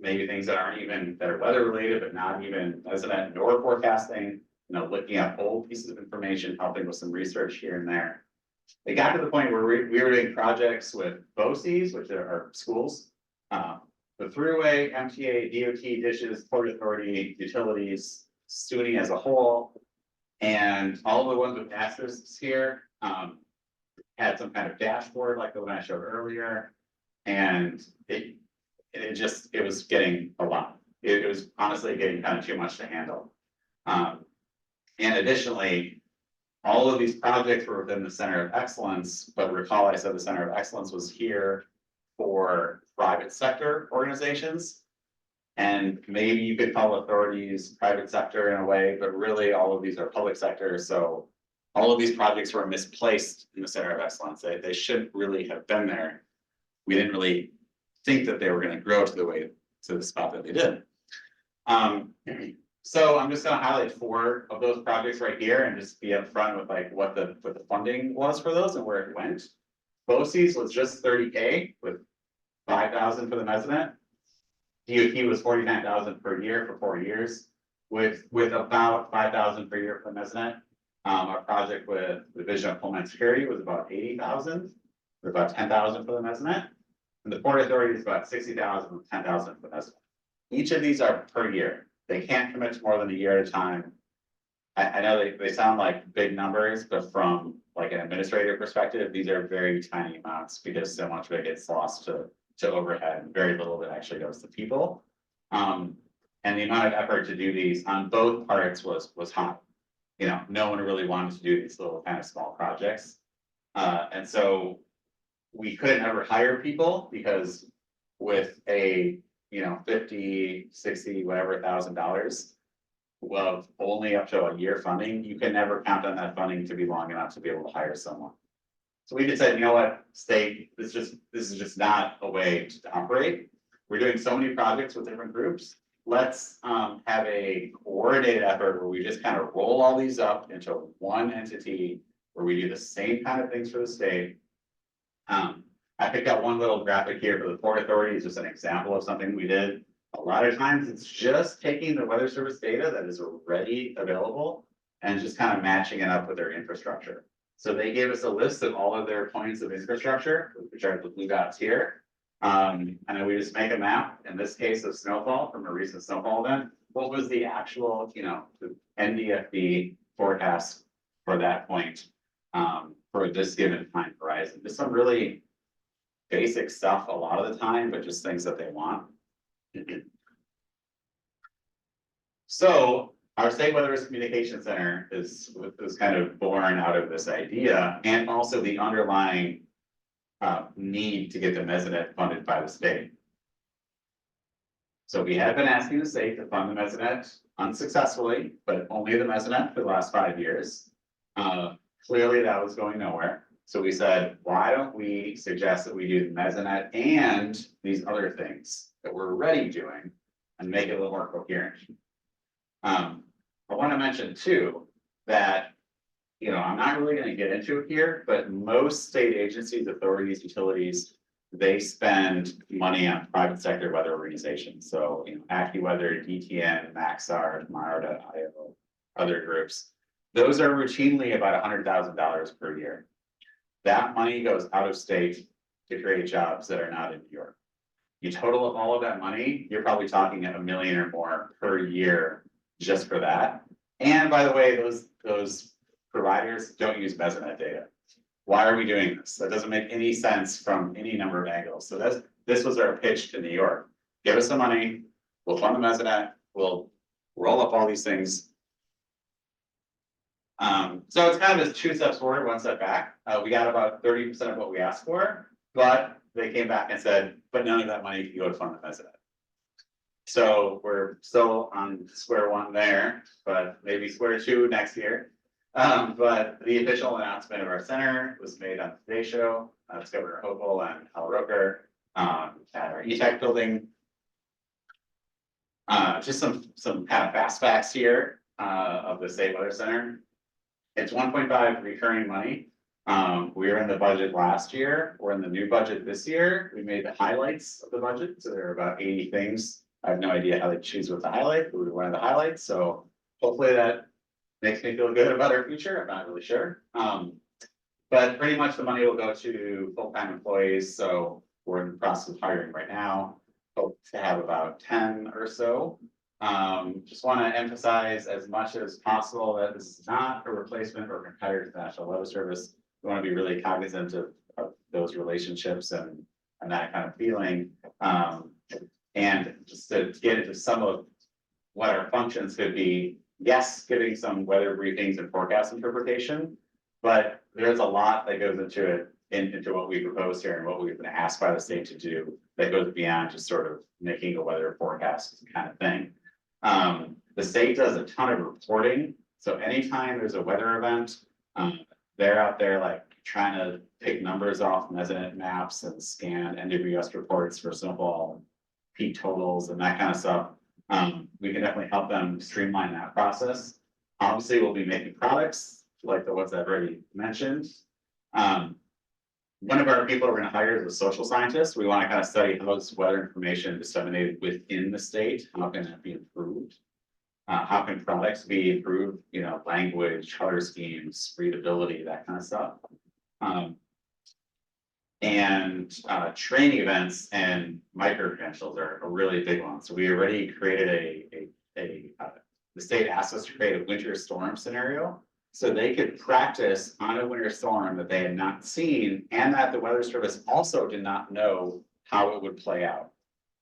Maybe things that are weather related, but not even Mesonet nor forecasting. Looking at old pieces of information, helping with some research here and there. They got to the point where we were doing projects with BOCES, which are our schools, the Thruway, MTA, DOT, dishes, Port Authority, utilities, SUNY as a whole, and all the ones with asterisks here had some kind of dashboard like the one I showed earlier, and it was getting a lot. It was honestly getting kind of too much to handle. And additionally, all of these projects were within the Center of Excellence, but recall I said the Center of Excellence was here for private sector organizations. And maybe you could call authorities private sector in a way, but really all of these are public sector. So all of these projects were misplaced in the Center of Excellence. They shouldn't really have been there. We didn't really think that they were going to grow to the spot that they did. So I'm just going to highlight 4 of those projects right here and just be upfront with like what the funding was for those and where it went. BOCES was just $30K with $5,000 for the Mesonet. DOT was $49,000 per year for 4 years, with about $5,000 per year for the Mesonet. Our project with the Division of Homeland Security was about $80,000, with about $10,000 for the Mesonet. And the Port Authority is about $60,000 with $10,000 for the Mesonet. Each of these are per year. They can't commit to more than a year at a time. I know they sound like big numbers, but from like an administrative perspective, these are very tiny amounts because so much of it gets lost to overhead and very little of it actually goes to people. And the amount of effort to do these on both parts was high. No one really wanted to do these little kind of small projects. And so we couldn't ever hire people because with a 50, 60, whatever $1,000 of only up to a year funding, you can never count on that funding to be long enough to be able to hire someone. So we just said, you know what, state, this is just not a way to operate. We're doing so many projects with different groups. Let's have a coordinated effort where we just kind of roll all these up into one entity where we do the same kind of things for the state. I picked out one little graphic here for the Port Authority. It's just an example of something we did. A lot of times it's just taking the Weather Service data that is already available and just kind of matching it up with their infrastructure. So they gave us a list of all of their points of infrastructure, which are the blue dots here. And then we just make a map, in this case of snowfall from a recent snowfall event. What was the actual, the NDFB forecast for that point? for this given time horizon. Just some really basic stuff a lot of the time, but just things that they want. So our State Weather Risk Communication Center is kind of born out of this idea, and also the underlying need to get the mesonet funded by the state. So we have been asking the state to fund the mesonet unsuccessfully, but only the mesonet for the last 5 years. Clearly that was going nowhere. So we said, why don't we suggest that we do the mesonet and these other things that we're already doing and make it a little more coherent. I want to mention too, that, I'm not really going to get into it here, but most state agencies, authorities, utilities, they spend money on private sector weather organizations. So, AccuWeather, DTN, Maxar, MARTA, IO, other groups. Those are routinely about $100,000 per year. That money goes out of state to create jobs that are not in New York. You total up all of that money, you're probably talking $1 million or more per year just for that. And by the way, those providers don't use mesonet data. Why are we doing this? That doesn't make any sense from any number of angles. So this was our pitch to New York. Give us the money, we'll fund the mesonet, we'll roll up all these things. So it's kind of 2 steps forward, 1 step back. We got about 30% of what we asked for, but they came back and said, but none of that money can go to fund the mesonet. So we're still on square one there, but maybe square two next year. But the official announcement of our center was made on today's show. It's Governor Hochul and Al Roker at our ETech building. Just some kind of fast facts here of the State Weather Center. It's 1.5 recurring money. We were in the budget last year. We're in the new budget this year. We made the highlights of the budget. So there are about 80 things. I have no idea how they choose what to highlight, but we were one of the highlights. So hopefully that makes me feel good about our future. I'm not really sure. But pretty much the money will go to full-time employees. So we're in the process of hiring right now. Hope to have about 10 or so. Just want to emphasize as much as possible that this is not a replacement or competitor to the National Weather Service. We want to be really cognizant of those relationships and that kind of feeling. And just to get into some of what our functions could be, yes, giving some weather briefings and forecast interpretation, but there's a lot that goes into it, into what we propose here and what we've been asked by the state to do that goes beyond just sort of making a weather forecast kind of thing. The state does a ton of reporting. So anytime there's a weather event, they're out there like trying to pick numbers off mesonet maps and scan NWS reports for snowfall, peak totals and that kind of stuff. We can definitely help them streamline that process. Obviously, we'll be making products like the ones I've already mentioned. One of our people we're going to hire is a social scientist. We want to kind of study how is weather information disseminated within the state. How can that be improved? How can products be improved? Language, color schemes, readability, that kind of stuff. And training events and micro credentials are a really big one. So we already created the state asked us to create a winter storm scenario. So they could practice on a winter storm that they had not seen and that the Weather Service also did not know how it would play out.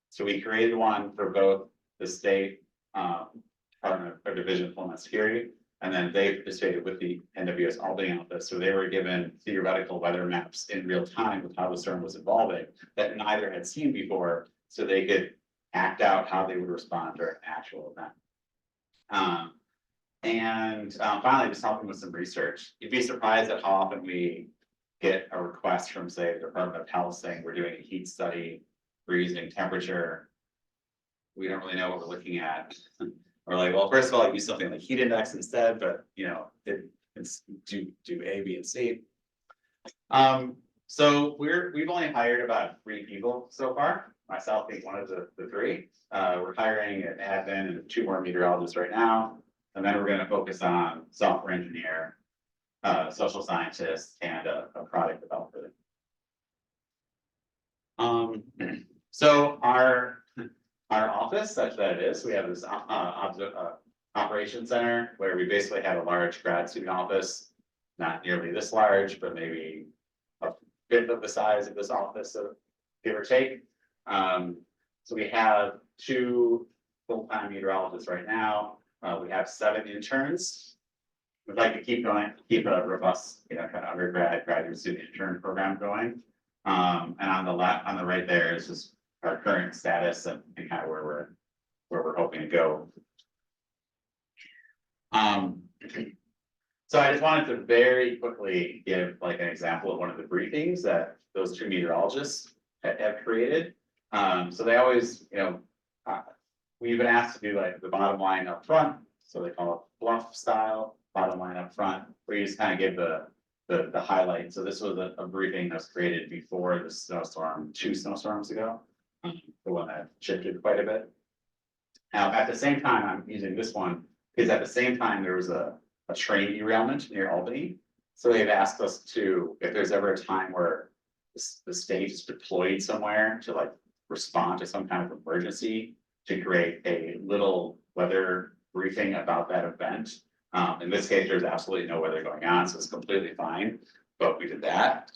So we created one for both the state Department of Division of Homeland Security, and then they participated with the NWS Albany office. So they were given theoretical weather maps in real time with how the storm was evolving that neither had seen before, so they could act out how they would respond during an actual event. Finally, just helping with some research. You'd be surprised at how often we get a request from, say, the Department of Health saying we're doing a heat study, freezing temperature. We don't really know what we're looking at. We're like, well, first of all, use something like heat index instead, but it's do A, B, and C. So we've only hired about 3 people so far. Myself being one of the 3. We're hiring an admin and 2 more meteorologists right now. And then we're going to focus on software engineer, social scientist, and a product developer. So our office, such that it is, we have this operations center where we basically have a large grad student office. not nearly this large, but maybe a fifth of the size of this office, so give or take. So we have 2 full-time meteorologists right now. We have 7 interns. We'd like to keep going, keep a robust, kind of undergrad, graduate student intern program going. And on the right there is just our current status and kind of where we're hoping to go. So I just wanted to very quickly give like an example of one of the briefings that those 2 meteorologists have created. So they always, we've been asked to do like the bottom line up front, so they call it bluff style, bottom line up front, where you just kind of give the highlight. So this was a briefing that was created before the snowstorm, 2 snowstorms ago, the one that shifted quite a bit. Now, at the same time, I'm using this one because at the same time, there was a train derailment near Albany. So they've asked us to, if there's ever a time where the state is deployed somewhere to like respond to some kind of emergency, to create a little weather briefing about that event. In this case, there's absolutely no weather going on, so it's completely fine, but we did that.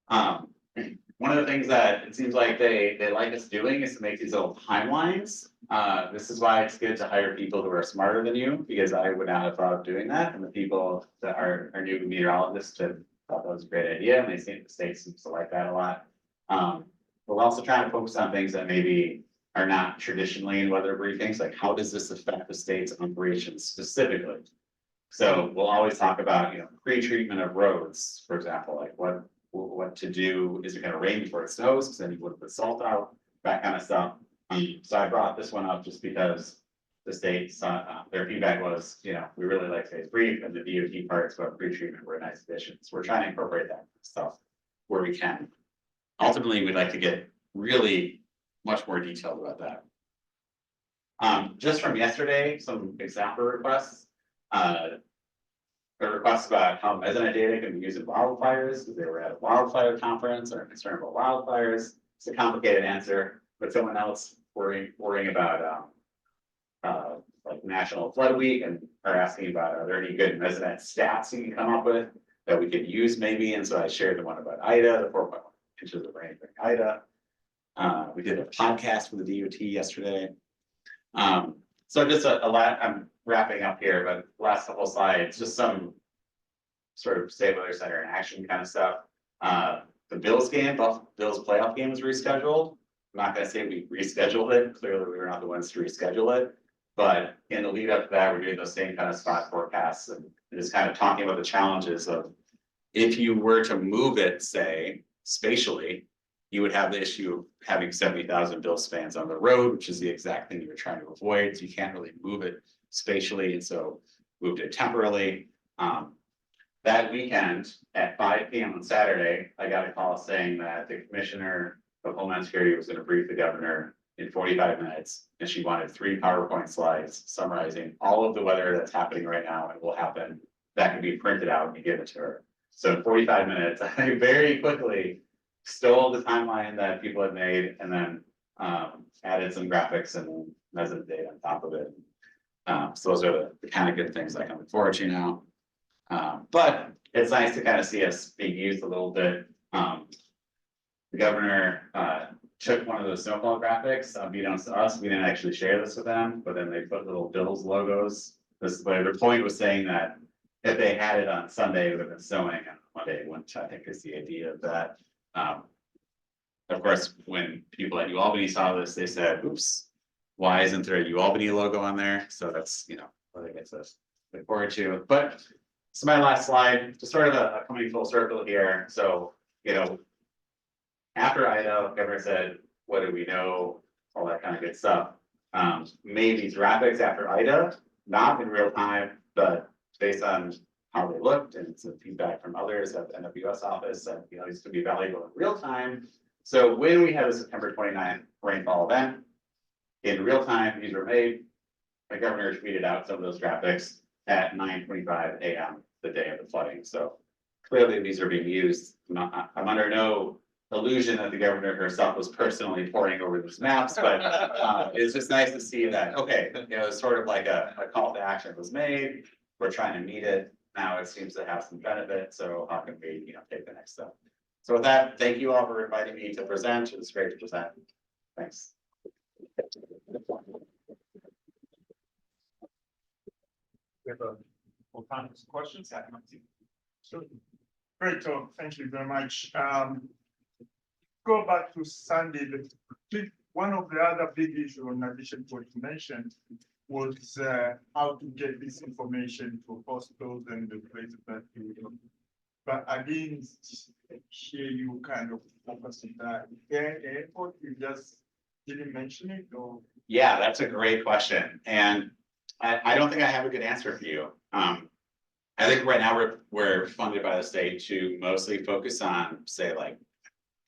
One of the things that it seems like they like us doing is to make these little timelines. This is why it's good to hire people who are smarter than you, because I would not have thought of doing that. And the people that are new meteorologists thought that was a great idea, and they seem the state seems to like that a lot. We're also trying to focus on things that maybe are not traditionally in weather briefings, like how does this affect the state's operations specifically? So we'll always talk about, pre-treatment of roads, for example, like what to do, is it gonna rain before it snows, because then you would put salt out, that kind of stuff. So I brought this one up just because the state, their feedback was, we really like today's brief, and the DOT parts about pre-treatment were nice additions. We're trying to incorporate that stuff where we can. Ultimately, we'd like to get really much more detailed about that. Just from yesterday, some example requests. The requests about how measurement data can be used in wildfires, because they were at a wildfire conference or concerned about wildfires. It's a complicated answer, but someone else worrying about like National Flood Week, and are asking about, are there any good measurement stats you can come up with that we could use maybe? And so I shared the one about Ida, the 4.1 inches of rain during Ida. We did a podcast with the DOT yesterday. So just a lot, I'm wrapping up here, but last couple of slides, just some sort of State Weather Center in action kind of stuff. The Bills game, Bills playoff game was rescheduled. I'm not gonna say we rescheduled it. Clearly, we were not the ones to reschedule it. But in the lead up to that, we're doing those same kind of spot forecasts and just kind of talking about the challenges of if you were to move it, say, spatially, you would have the issue of having 70,000 Bills fans on the road, which is the exact thing you were trying to avoid. So you can't really move it spatially, and so moved it temporarily. That weekend at 5 p.m. on Saturday, I got a call saying that the Commissioner of Homeland Security was going to brief the governor in 45 minutes, and she wanted 3 PowerPoint slides summarizing all of the weather that's happening right now and will happen. That can be printed out and give it to her. So in 45 minutes, I very quickly stole the timeline that people had made and then added some graphics and measurement data on top of it. So those are the kind of good things I can look forward to now. But it's nice to kind of see us being used a little bit. The governor took one of those snowfall graphics, unbeknownst to us. We didn't actually share this with them, but then they put little Bills logos. Their point was saying that if they had it on Sunday, it would have been snowing, and Monday it wouldn't. I think is the idea of that. Of course, when people at UAlbany saw this, they said, oops, why isn't there a UAlbany logo on there? So that's, what I guess that's look forward to. But so my last slide, just sort of a coming full circle here. So, after Ida, governor said, what do we know? All that kind of good stuff. Made these graphics after Ida, not in real time, but based on how they looked and some feedback from others at the NWS office, and these could be valuable in real time. So when we had the September 29th rainfall event, in real time, these were made. The governor tweeted out some of those graphics at 9:25 a.m. the day of the flooding. So clearly these are being used. I'm under no illusion that the governor herself was personally poring over these maps, but it's just nice to see that, okay, it's sort of like a call to action was made. We're trying to meet it. now it seems to have some benefit, so how can we, take the next step? So with that, thank you all for inviting me to present. It was great to present. Thanks. We have full time for some questions. Yeah, come on. So, great talk, thank you very much. Go back to Sandy, one of the other big issues, in addition to what you mentioned, was how to get this information to hospitals and the places that you know. But I didn't hear you kind of focus on that. Airport, you just didn't mention it, or? Yeah, that's a great question, and I don't think I have a good answer for you. I think right now we're funded by the state to mostly focus on, say, like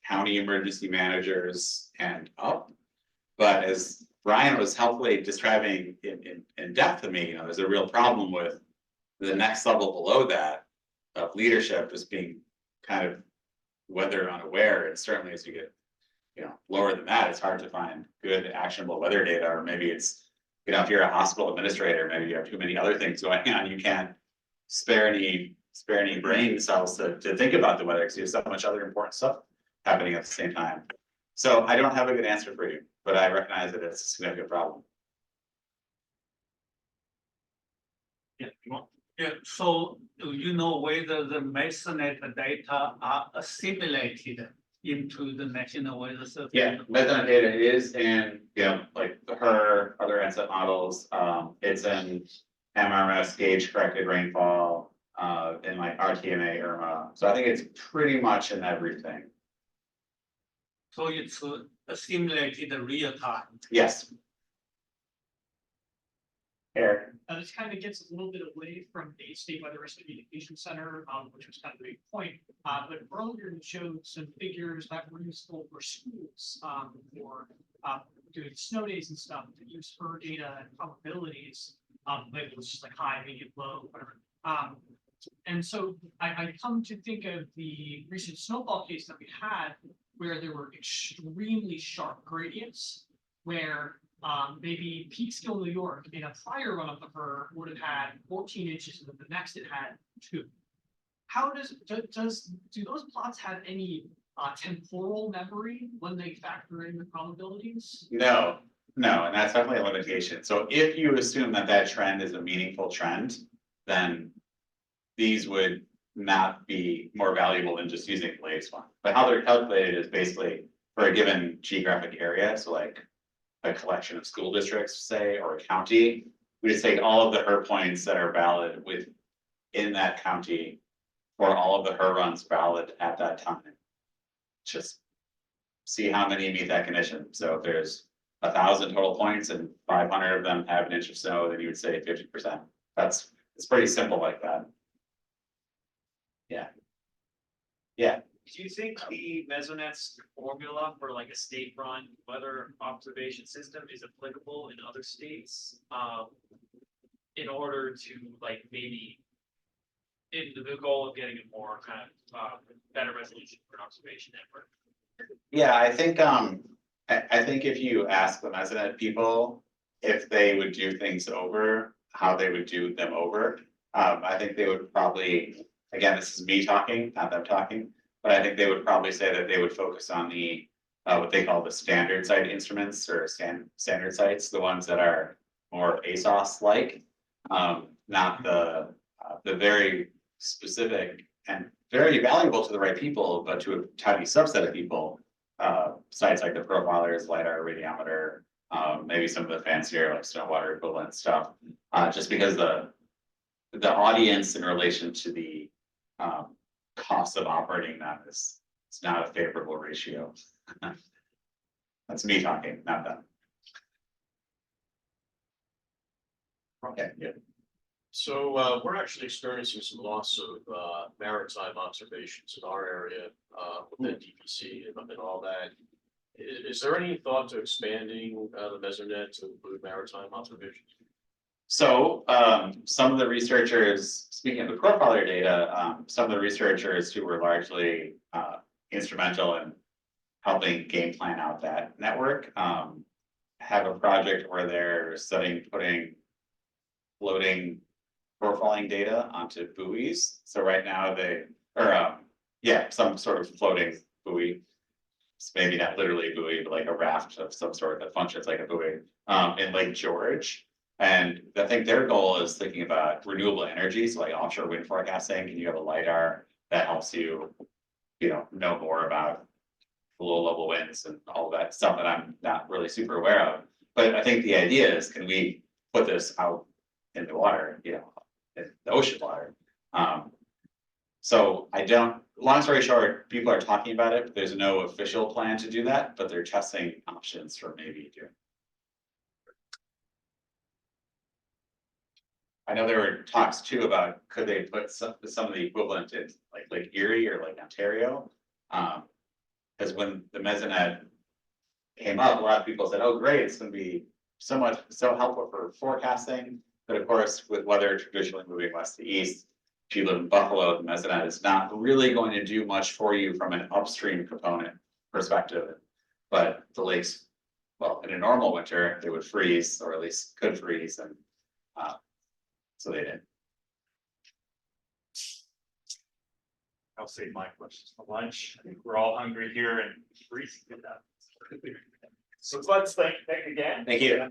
county emergency managers and up. But as Brian was helpfully describing in depth to me, there's a real problem with the next level below that of leadership just being kind of weather unaware, and certainly as you get lower than that, it's hard to find good actionable weather data, or maybe it's if you're a hospital administrator, maybe you have too many other things going on, you can't spare any brain cells to think about the weather because you have so much other important stuff happening at the same time. So I don't have a good answer for you, but I recognize that it's a significant problem. Yeah, you want? Yeah, so do you know whether the Mesonet data are assimilated into the National Weather Service? Yeah, metadata data is in, like her other NSET models. It's in MRS gauge corrected rainfall, in like RTMA, IRMA. So I think it's pretty much in everything. So it's assimilated real time. Yes. Eric. This kind of gets a little bit away from the State Weather Risk Communication Center, which was kind of a big point. But earlier you showed some figures that were useful for schools for doing snow days and stuff to use her data and probabilities. Maybe it was just like high, medium, low, whatever. And so I come to think of the recent snowfall case that we had, where there were extremely sharp gradients, where maybe Peekskill, New York, in a prior run up of her would have had 14 inches, and then the next it had 2. How do those plots have any temporal memory when they factor in the probabilities? No, and that's definitely a limitation. So if you assume that trend is a meaningful trend, then these would not be more valuable than just using the latest one. But how they're calculated is basically for a given geographic area, so like a collection of school districts, say, or a county, we just take all of the HER points that are valid within that county, or all of the HER runs valid at that time. Just see how many meet that condition. So if there's 1,000 total points and 500 of them have an inch of snow, then you would say 50%. It's pretty simple like that. Yeah. Do you think the Mesonet's formula for like a state-run weather observation system is applicable in other states? In order to like maybe in the goal of getting a more kind of better resolution for an observation network? Yeah, I think if you ask the Mesonet people if they would do things over, how they would do them over, I think they would probably, again, this is me talking, not them talking, but I think they would probably say that they would focus on the what they call the standard site instruments, or standard sites, the ones that are more ASOS-like, not the very specific and very valuable to the right people, but to a tiny subset of people, sites like the profilers, LiDAR, radiometer, maybe some of the fancier like snow water equivalent stuff, just because the audience in relation to the cost of operating them it's not a favorable ratio. That's me talking, not them. Okay, yeah. So we're actually experiencing some loss of maritime observations in our area within DPC and all that. Is there any thought to expanding the Mesonet to include maritime observations? So some of the researchers, speaking of the profiler data, some of the researchers who were largely instrumental in helping game plan out that network have a project where they're studying putting floating profiling data onto buoys. So right now some sort of floating buoy. It's maybe not literally a buoy, but like a raft of some sort that functions like a buoy, in Lake George. And I think their goal is thinking about renewable energy, so like offshore wind forecasting, and you have a LiDAR that helps you, know more about low level winds and all that stuff that I'm not really super aware of. But I think the idea is, can we put this out in the water, in the ocean water? So long story short, people are talking about it, but there's no official plan to do that, but they're testing options for maybe doing. I know there were talks too about, could they put some of the equivalent in like Lake Erie or like Ontario? Because when the mesonet came up, a lot of people said, oh, great, it's gonna be so helpful for forecasting. But of course, with weather traditionally moving west to east, if you live in Buffalo, the mesonet is not really going to do much for you from an upstream component perspective. But the lakes, well, in a normal winter, they would freeze, or at least could freeze, and so they did. I'll save my questions for lunch. I think we're all hungry here and freezing to death. So let's thank again. Thank you.